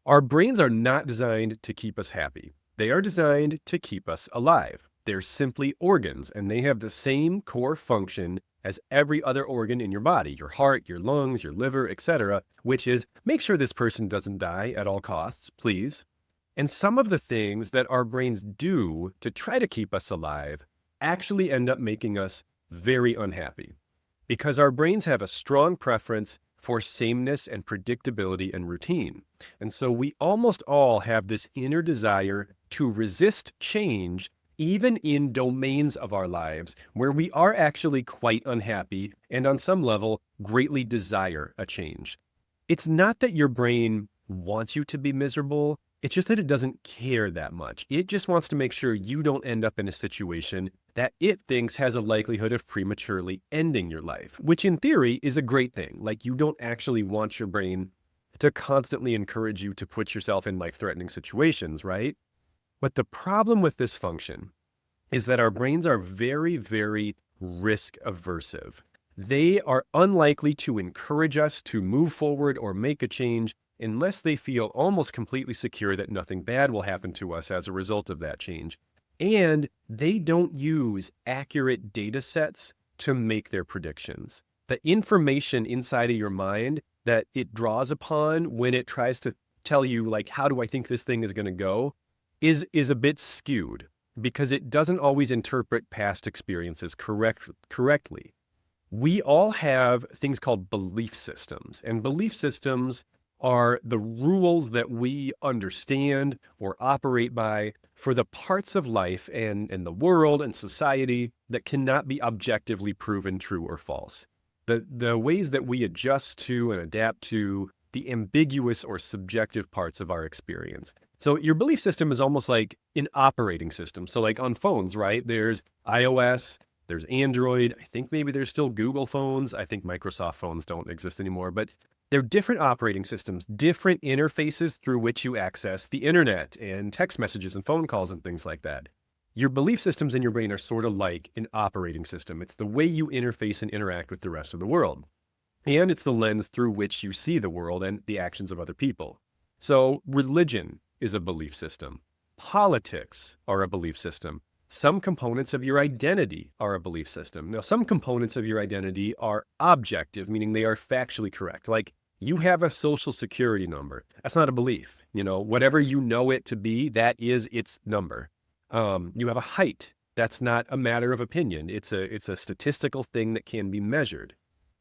Our brains are not designed to keep us happy. They are designed to keep us alive. They're simply organs, and they have the same core function as every other organ in your body, your heart, your lungs, your liver, etc., which is make sure this person doesn't die at all costs, please. And some of the things that our brains do to try to keep us alive actually end up making us very unhappy because our brains have a strong preference for sameness and predictability and routine. And so we almost all have this inner desire to resist change, even in domains of our lives where we are actually quite unhappy and on some level greatly desire a change. It's not that your brain wants you to be miserable. It's just that it doesn't care that much. It just wants to make sure you don't end up in a situation that it thinks has a likelihood of prematurely ending your life, which in theory is a great thing. Like, you don't actually want your brain to constantly encourage you to put yourself in life-threatening situations, right? But the problem with this function is that our brains are very, very risk aversive. They are unlikely to encourage us to move forward or make a change unless they feel almost completely secure that nothing bad will happen to us as a result of that change. And they don't use accurate data sets to make their predictions. The information inside of your mind that it draws upon when it tries to tell you, like, how do I think this thing is going to go, is a bit skewed because it doesn't always interpret past experiences correctly. We all have things called belief systems, and belief systems are the rules that we understand or operate by for the parts of life and the world and society that cannot be objectively proven true or false. The ways that we adjust to and adapt to the ambiguous or subjective parts of our experience. So your belief system is almost like an operating system. So like on phones, right? There's iOS, there's Android. I think maybe there's still Google phones. I think Microsoft phones don't exist anymore, but they're different operating systems, different interfaces through which you access the internet and text messages and phone calls and things like that. Your belief systems in your brain are sort of like an operating system. It's the way you interface and interact with the rest of the world. And it's the lens through which you see the world and the actions of other people. So religion is a belief system. Politics are a belief system. Some components of your identity are a belief system. Now, some components of your identity are objective, meaning they are factually correct. Like, you have a social security number. That's not a belief. Whatever you know it to be, that is its number. You have a height. That's not a matter of opinion. It's a statistical thing that can be measured.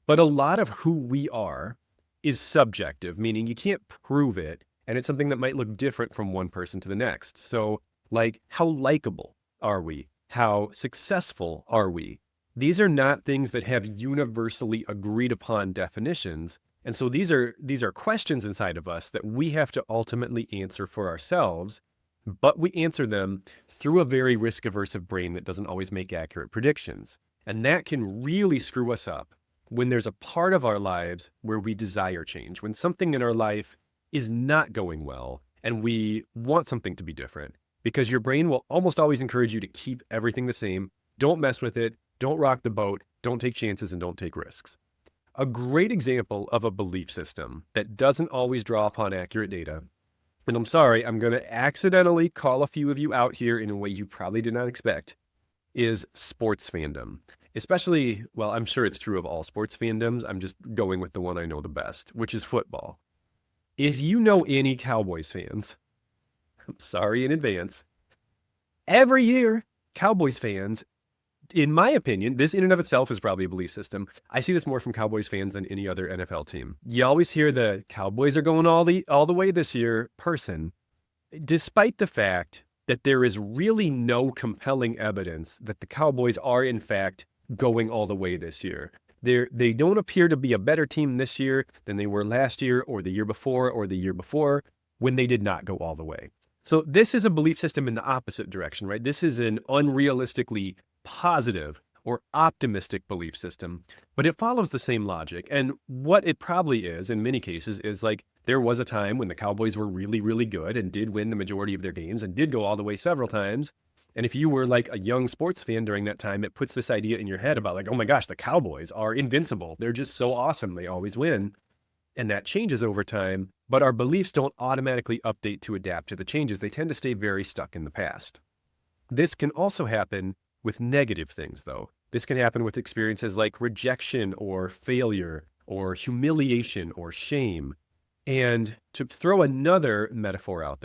But a lot of who we are is subjective, meaning you can't prove it, and it's something that might look different from one person to the next. So, like, how likable are we? How successful are we? These are not things that have universally agreed upon definitions. And so these are questions inside of us that we have to ultimately answer for ourselves, but we answer them through a very risk-aversive brain that doesn't always make accurate predictions. And that can really screw us up when there's a part of our lives where we desire change, when something in our life is not going well and we want something to be different. Because your brain will almost always encourage you to keep everything the same. Don't mess with it. Don't rock the boat. Don't take chances and don't take risks. A great example of a belief system that doesn't always draw upon accurate data, and I'm sorry, I'm going to accidentally call a few of you out here in a way you probably did not expect, is sports fandom. Especially, well, I'm sure it's true of all sports fandoms. I'm just going with the one I know the best, which is football. If you know any Cowboys fans, I'm sorry in advance. Every year, Cowboys fans, in my opinion, this in and of itself is probably a belief system. I see this more from Cowboys fans than any other NFL team. You always hear the Cowboys are going all the way this year person, despite the fact that there is really no compelling evidence that the Cowboys are in fact going all the way this year. They don't appear to be a better team this year than they were last year or the year before when they did not go all the way. So this is a belief system in the opposite direction, right? This is an unrealistically positive or optimistic belief system, but it follows the same logic. And what it probably is in many cases is like there was a time when the Cowboys were really, really good and did win the majority of their games and did go all the way several times. And if you were like a young sports fan during that time, it puts this idea in your head about like, oh my gosh, the Cowboys are invincible. They're just so awesome. They always win. And that changes over time, but our beliefs don't automatically update to adapt to the changes. They tend to stay very stuck in the past. This can also happen with negative things, though. This can happen with experiences like rejection or failure or humiliation or shame. And to throw another metaphor out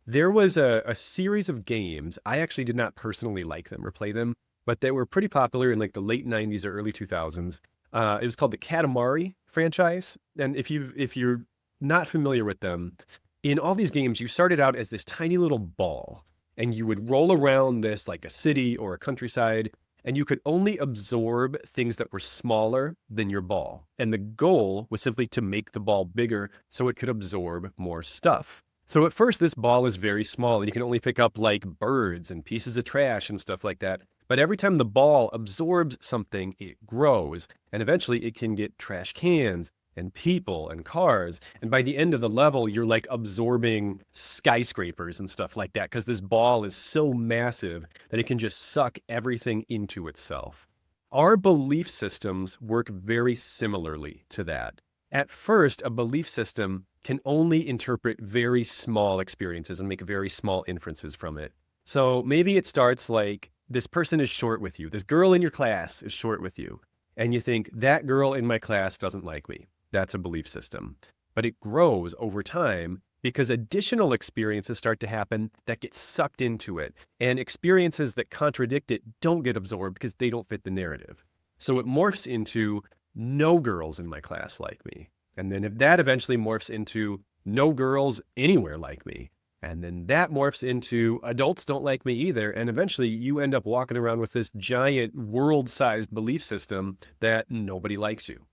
there was a series of games. I actually did not personally like them or play them, but they were pretty popular in like the late 90s or early 2000s. It was called the Katamari franchise. And if you're not familiar with them, in all these games, you started out as this tiny little ball and you would roll around this like a city or a countryside, and you could only absorb things that were smaller than your ball. And the goal was simply to make the ball bigger so it could absorb more stuff. So at first, this ball is very small and you can only pick up like birds and pieces of trash and stuff like that. But every time the ball absorbs something, it grows. And eventually it can get trash cans and people and cars. And by the end of the level, you're like absorbing skyscrapers and stuff like that because this ball is so massive that it can just suck everything into itself. Our belief systems work very similarly to that. At first, a belief system can only interpret very small experiences and make very small inferences from it. So maybe it starts like, this person is short with you. This girl in your class is short with you. And you think, that girl in my class doesn't like me. That's a belief system. But it grows over time because additional experiences start to happen that get sucked into it. And experiences that contradict it don't get absorbed because they don't fit the narrative. So it morphs into, no girls in my class like me. And then if that eventually morphs into, no girls anywhere like me. And then that morphs into, adults don't like me either. And eventually you end up walking around with this giant world-sized belief system that nobody likes you.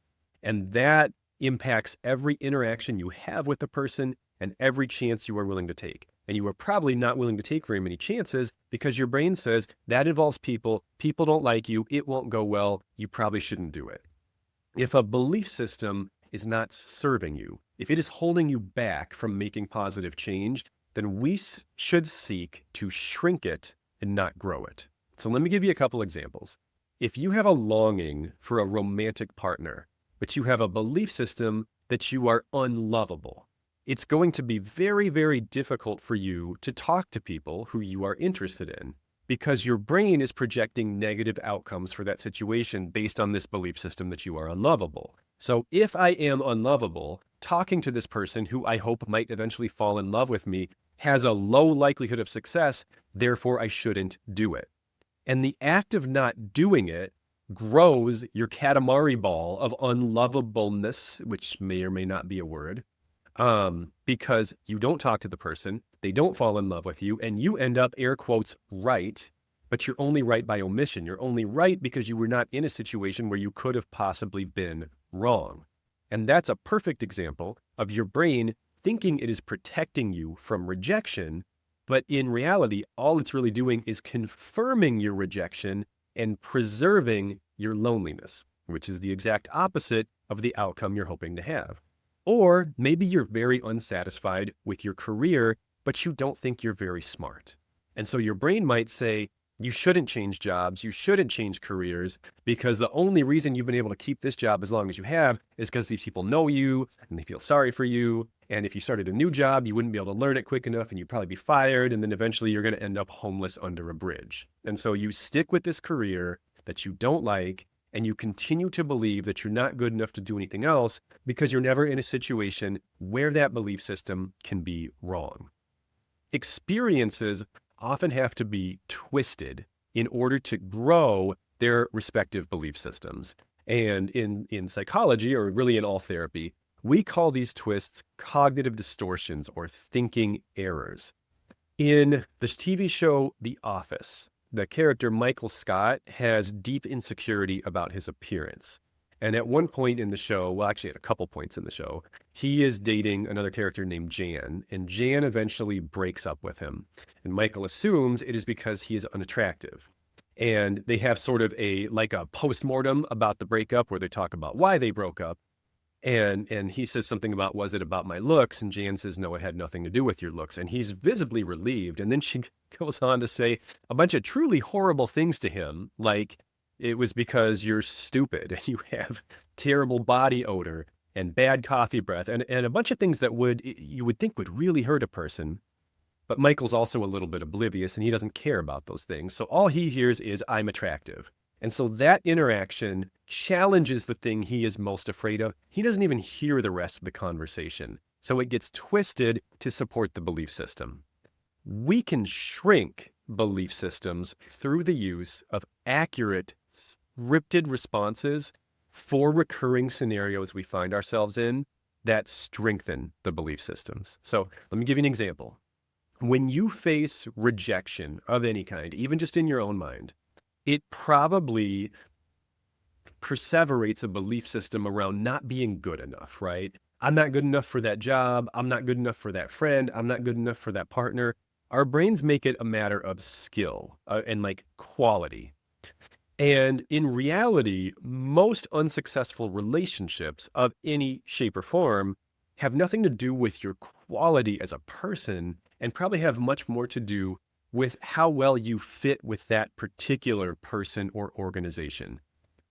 And that impacts every interaction you have with the person and every chance you are willing to take. And you are probably not willing to take very many chances because your brain says that involves people. People don't like you. It won't go well. You probably shouldn't do it. If a belief system is not serving you, if it is holding you back from making positive change, then we should seek to shrink it and not grow it. So let me give you a couple examples. If you have a longing for a romantic partner, but you have a belief system that you are unlovable, it's going to be very, very difficult for you to talk to people who you are interested in because your brain is projecting negative outcomes for that situation based on this belief system that you are unlovable. So if I am unlovable, talking to this person who I hope might eventually fall in love with me has a low likelihood of success, therefore I shouldn't do it. And the act of not doing it grows your Katamari ball of unlovableness, which may or may not be a word, because you don't talk to the person, they don't fall in love with you, and you end up, air quotes, right, but you're only right by omission. You're only right because you were not in a situation where you could have possibly been wrong. And that's a perfect example of your brain thinking it is protecting you from rejection, but in reality, all it's really doing is confirming your rejection and preserving your loneliness, which is the exact opposite of the outcome you're hoping to have. Or maybe you're very unsatisfied with your career, but you don't think you're very smart. And so your brain might say, you shouldn't change jobs, you shouldn't change careers, because the only reason you've been able to keep this job as long as you have is because these people know you and they feel sorry for you. And if you started a new job, you wouldn't be able to learn it quick enough and you'd probably be fired. And then eventually you're going to end up homeless under a bridge. And so you stick with this career that you don't like, and you continue to believe that you're not good enough to do anything else because you're never in a situation where that belief system can be wrong. Experiences often have to be twisted in order to grow their respective belief systems. And in psychology, or really in all therapy, we call these twists cognitive distortions or thinking errors. In the TV show The Office, the character Michael Scott has deep insecurity about his appearance. And at one point in the show, well, actually at a couple points in the show, he is dating another character named Jan, and Jan eventually breaks up with him. And Michael assumes it is because he is unattractive. And they have sort of a postmortem about the breakup where they talk about why they broke up. And he says something about, was it about my looks? And Jan says, no, it had nothing to do with your looks. And he's visibly relieved. And then she goes on to say a bunch of truly horrible things to him, like, it was because you're stupid and you have terrible body odor and bad coffee breath and a bunch of things that you would think would really hurt a person. But Michael's also a little bit oblivious and he doesn't care about those things. So all he hears is, I'm attractive. And so that interaction challenges the thing he is most afraid of. He doesn't even hear the rest of the conversation. So it gets twisted to support the belief system. We can shrink belief systems through the use of accurate, scripted responses for recurring scenarios we find ourselves in that strengthen the belief systems. So let me give you an example. When you face rejection of any kind, even just in your own mind, it probably perseverates a belief system around not being good enough, right? I'm not good enough for that job. I'm not good enough for that friend. I'm not good enough for that partner. Our brains make it a matter of skill and like quality. And in reality, most unsuccessful relationships of any shape or form have nothing to do with your quality as a person and probably have much more to do with how well you fit with that particular person or organization.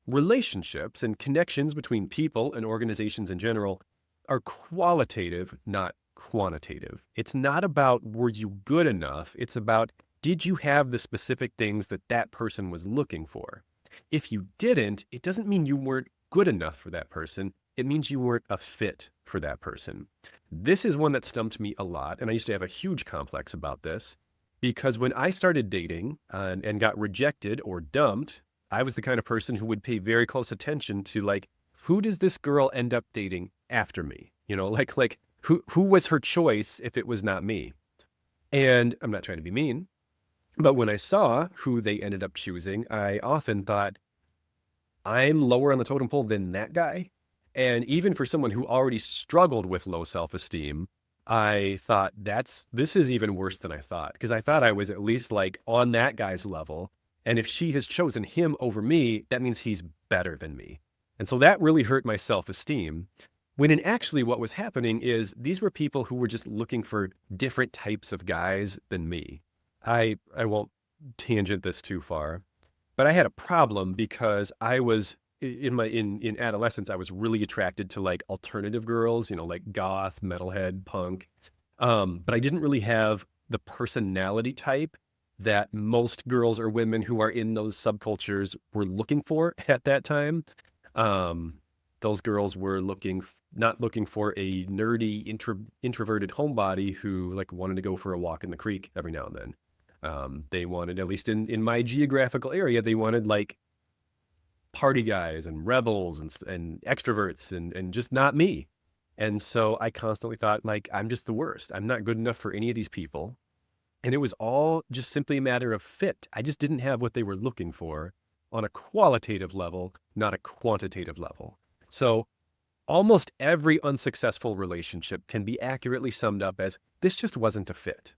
Relationships and connections between people and organizations in general are qualitative, not quantitative. It's not about were you good enough, it's about did you have the specific things that that person was looking for. If you didn't, it doesn't mean you weren't good enough for that person. It means you weren't a fit for that person. This is one that stumped me a lot, and I used to have a huge complex about this because when I started dating and got rejected or dumped, I was the kind of person who would pay very close attention to like, who does this girl end up dating after me? You know, like who was her choice if it was not me? And I'm not trying to be mean, but when I saw who they ended up choosing, I often thought, I'm lower on the totem pole than that guy. And even for someone who already struggled with low self-esteem, I thought this is even worse than I thought, because I thought I was at least like on that guy's level. And if she has chosen him over me, that means he's better than me. And so that really hurt my self-esteem. When in actually what was happening is these were people who were just looking for different types of guys than me. I won't tangent this too far, but I had a problem because I was in adolescence, I was really attracted to like alternative girls, you know, like goth, metalhead, punk. But I didn't really have the personality type that most girls or women who are in those subcultures were looking for at that time. Those girls were not looking for a nerdy, introverted homebody who like wanted to go for a walk in the creek every now and then. They wanted, at least in my geographical area, they wanted like party guys and rebels and extroverts and just not me. And so I constantly thought like, I'm just the worst. I'm not good enough for any of these people. And it was all just simply a matter of fit. I just didn't have what they were looking for on a qualitative level, not a quantitative level. So almost every unsuccessful relationship can be accurately summed up as this just wasn't a fit.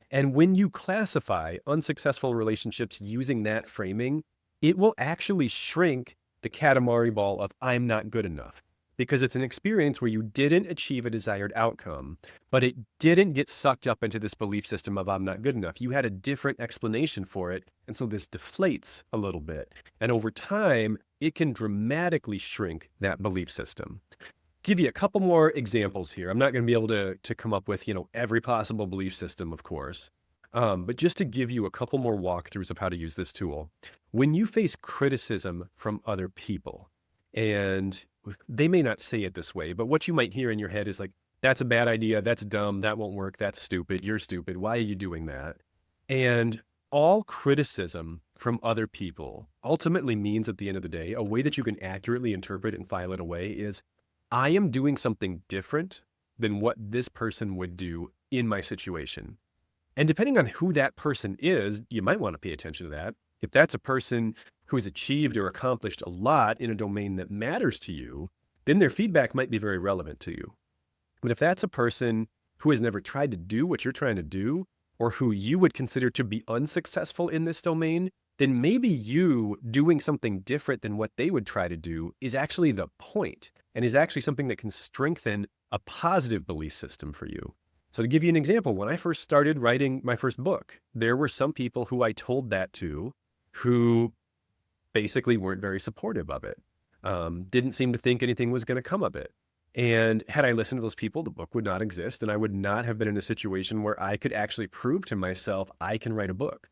And when you classify unsuccessful relationships using that framing, it will actually shrink the Katamari ball of I'm not good enough, because it's an experience where you didn't achieve a desired outcome, but it didn't get sucked up into this belief system of I'm not good enough. You had a different explanation for it. And so this deflates a little bit. And over time, it can dramatically shrink that belief system. Give you a couple more examples here. I'm not going to be able to come up with, every possible belief system, of course. But just to give you a couple more walkthroughs of how to use this tool. When you face criticism from other people, and they may not say it this way, but what you might hear in your head is like, that's a bad idea, that's dumb, that won't work, that's stupid, you're stupid, why are you doing that? And all criticism from other people ultimately means at the end of the day, a way that you can accurately interpret and file it away is, I am doing something different than what this person would do in my situation. And depending on who that person is, you might want to pay attention to that. If that's a person who has achieved or accomplished a lot in a domain that matters to you, then their feedback might be very relevant to you. But if that's a person who has never tried to do what you're trying to do, or who you would consider to be unsuccessful in this domain, then maybe you doing something different than what they would try to do is actually the point, and is actually something that can strengthen a positive belief system for you. So to give you an example, when I first started writing my first book, there were some people who I told that to who basically weren't very supportive of it, didn't seem to think anything was going to come of it. And had I listened to those people, the book would not exist, and I would not have been in a situation where I could actually prove to myself I can write a book.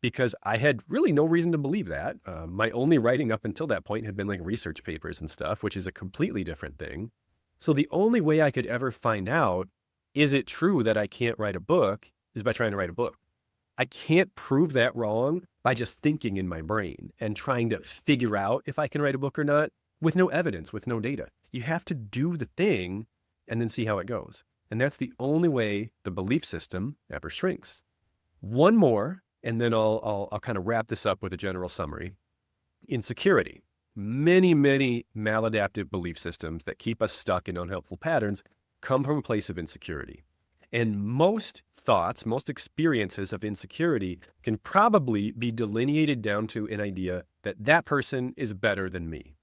Because I had really no reason to believe that. My only writing up until that point had been like research papers and stuff, which is a completely different thing. So the only way I could ever find out, is it true that I can't write a book, is by trying to write a book. I can't prove that wrong by just thinking in my brain and trying to figure out if I can write a book or not with no evidence, with no data. You have to do the thing and then see how it goes. And that's the only way the belief system ever shrinks. One more, and then I'll kind of wrap this up with a general summary. Insecurity. Many, many maladaptive belief systems that keep us stuck in unhelpful patterns come from a place of insecurity. And most thoughts, most experiences of insecurity can probably be delineated down to an idea that that person is better than me.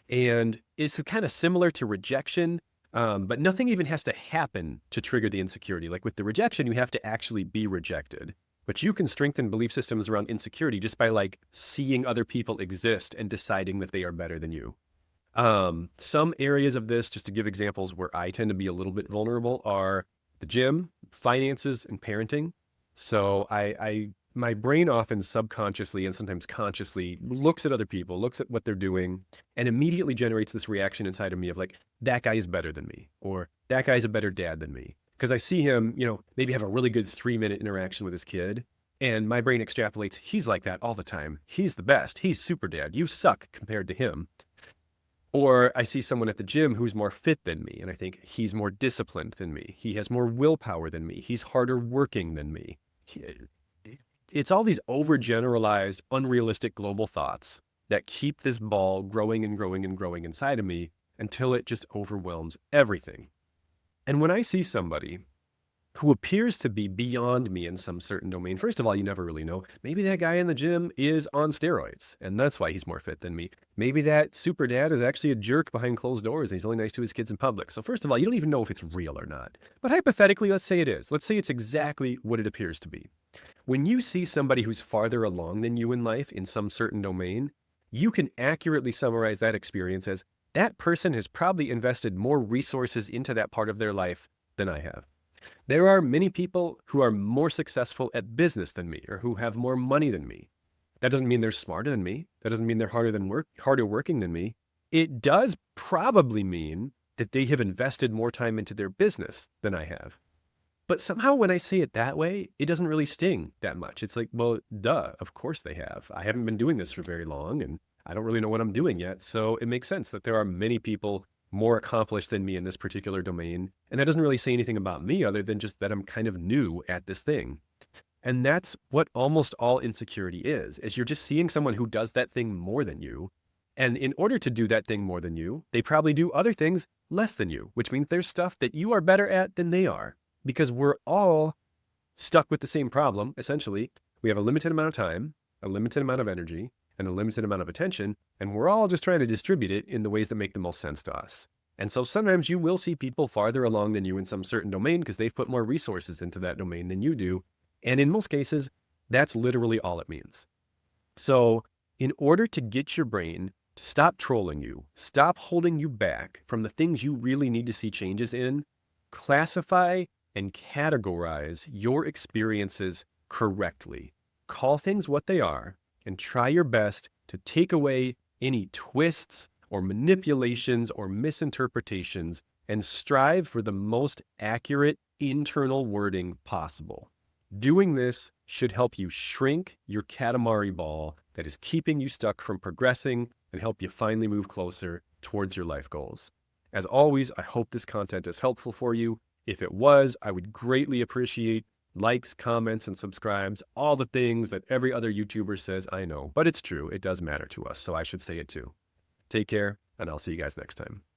And it's kind of similar to rejection, but nothing even has to happen to trigger the insecurity. Like with the rejection, you have to actually be rejected. But you can strengthen belief systems around insecurity just by like seeing other people exist and deciding that they are better than you. Some areas of this, just to give examples where I tend to be a little bit vulnerable, are the gym, finances, and parenting. So my brain often subconsciously and sometimes consciously looks at other people, looks at what they're doing, and immediately generates this reaction inside of me of like, that guy is better than me, or that guy's a better dad than me. Because I see him, maybe have a really good 3-minute interaction with his kid, and my brain extrapolates, he's like that all the time. He's the best. He's super dad. You suck compared to him. Or I see someone at the gym who's more fit than me, and I think he's more disciplined than me. He has more willpower than me. He's harder working than me. It's all these overgeneralized, unrealistic global thoughts that keep this ball growing and growing and growing inside of me until it just overwhelms everything. And when I see somebody who appears to be beyond me in some certain domain, first of all, you never really know. Maybe that guy in the gym is on steroids, and that's why he's more fit than me. Maybe that super dad is actually a jerk behind closed doors, and he's only nice to his kids in public. So first of all, you don't even know if it's real or not. But hypothetically, let's say it is. Let's say it's exactly what it appears to be. When you see somebody who's farther along than you in life in some certain domain, you can accurately summarize that experience as that person has probably invested more resources into that part of their life than I have. There are many people who are more successful at business than me or who have more money than me. That doesn't mean they're smarter than me. That doesn't mean they're harder working than me. It does probably mean that they have invested more time into their business than I have. But somehow when I say it that way, it doesn't really sting that much. It's like, well, duh, of course they have. I haven't been doing this for very long, and I don't really know what I'm doing yet. So it makes sense that there are many people more accomplished than me in this particular domain. And that doesn't really say anything about me other than just that I'm kind of new at this thing. And that's what almost all insecurity is you're just seeing someone who does that thing more than you. And in order to do that thing more than you, they probably do other things less than you, which means there's stuff that you are better at than they are. Because we're all stuck with the same problem, essentially. We have a limited amount of time, a limited amount of energy, and a limited amount of attention, and we're all just trying to distribute it in the ways that make the most sense to us. And so sometimes you will see people farther along than you in some certain domain because they've put more resources into that domain than you do. And in most cases, that's literally all it means. So in order to get your brain to stop trolling you, stop holding you back from the things you really need to see changes in, classify and categorize your experiences correctly. Call things what they are and try your best to take away any twists or manipulations or misinterpretations and strive for the most accurate internal wording possible. Doing this should help you shrink your Katamari ball that is keeping you stuck from progressing and help you finally move closer towards your life goals. As always, I hope this content is helpful for you. If it was, I would greatly appreciate likes, comments, and subscribes, all the things that every other YouTuber says I know. But it's true, it does matter to us, so I should say it too. Take care, and I'll see you guys next time.